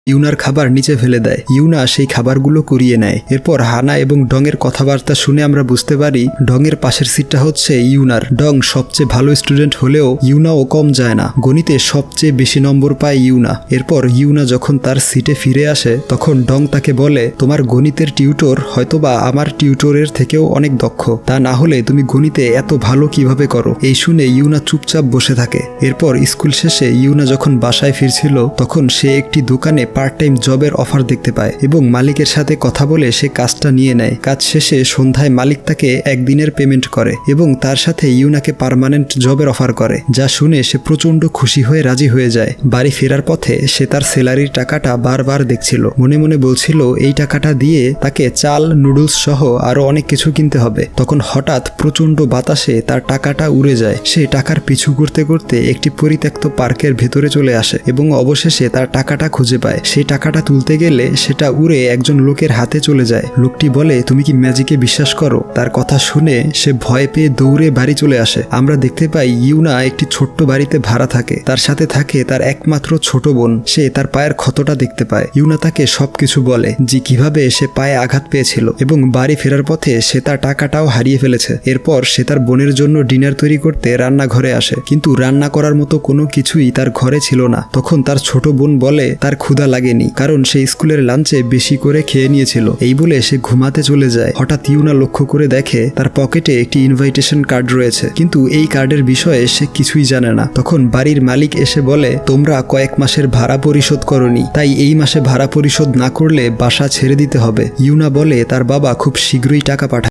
ইউনার খাবার নিচে ফেলে দেয়। ইউনা সেই খাবারগুলো কুড়িয়ে নেয়। এরপর হানা এবং ডংয়ের কথাবার্তা শুনে আমরা বুঝতে পারি ডংয়ের পাশের সিটটা হচ্ছে ইউনার। ডং সবচেয়ে ভালো স্টুডেন্ট হলেও ইউনাও কম যায় না। গণিতে সবচেয়ে বেশি নম্বর পায় ইউনা। এরপর ইউনা যখন তার সিটে ফিরে আসে তখন ডং তাকে বলে, তোমার গণিতের টিউটর হয়তোবা আমার টিউটরের থেকেও অনেক দক্ষ, তা না হলে তুমি গণিতে এত ভালো কিভাবে করো। এই শুনে ইউনা চুপচাপ বসে থাকে। এরপর স্কুল শেষে ইউনা যখন বাসায় ফিরছিল তখন সে একটি দোকানে পার্ট টাইম জবের অফার দেখতে পায় এবং মালিকের সাথে কথা বলে সে কাজটা নিয়ে নেয়। কাজ শেষে সন্ধ্যায় মালিক তাকে একদিনের পেমেন্ট করে এবং তার সাথে ইউনাকে পার্মানেন্ট জবের অফার করে, যা শুনে সে প্রচন্ড খুশি হয়ে রাজি হয়ে যায়। বাড়ি ফেরার পথে সে তার স্যালারির টাকাটা বারবার দেখছিল। মনে মনে বলছিল এই টাকাটা দিয়ে তাকে চাল, নুডলস সহ আরো অনেক কিছু কিনতে হবে। তখন হঠাৎ প্রচন্ড বাতাসে তার টাকাটা উড়ে যায়। সে টাকার পিছু করতে করতে একটি পরিত্যক্ত পার্কের ভেতরে চলে আসে এবং অবশেষে তার টাকাটা খুঁজে পায়। সেই টাকাটা তুলতে গেলে সেটা উড়ে একজন লোকের হাতে চলে যায়। লোকটি বলে, তুমি কি ম্যাজিকে বিশ্বাস করো? তার কথা শুনে সে ভয় পেয়ে দৌড়ে বাড়ি চলে আসে। আমরা দেখতে পাই ইউনা একটি ছোট্ট বাড়িতে ভাড়া থাকে। তার সাথে থাকে তার একমাত্র ছোট বোন। সে তার পায়ের ক্ষতটা দেখতে পায়। ইউনা তাকে সবকিছু বলে যে কিভাবে সে পায়ে আঘাত পেয়েছিল এবং বাড়ি ফেরার পথে সে তার টাকাটাও হারিয়ে ফেলেছে। এরপর সে তার বোনের জন্য ডিনার তৈরি করতে রান্নাঘরে আসে, কিন্তু রান্না করার মতো কোনো কিছুই তার ঘরে ছিল না। তখন তার ছোট বোন বলে তার ক্ষুধা লাগেনি, কারণ সে স্কুলের লাঞ্চে বেশি করে খেয়ে নিয়েছিল। এই বলে সে ঘুমাতে চলে যায়। হঠাৎ ইউনা লক্ষ্য করে দেখে তার পকেটে একটি ইনভাইটেশন কার্ড রয়েছে, কিন্তু এই কার্ডের বিষয়ে সে কিছুই জানে না। তখন বাড়ির মালিক এসে বলে, তোমরা কয়েক মাসের ভাড়া পরিশোধ করনি, তাই এই মাসে ভাড়া পরিশোধ না করলে বাসা ছেড়ে দিতে হবে। ইউনা বলে তার বাবা খুব শীঘ্রই টাকা পাঠায়।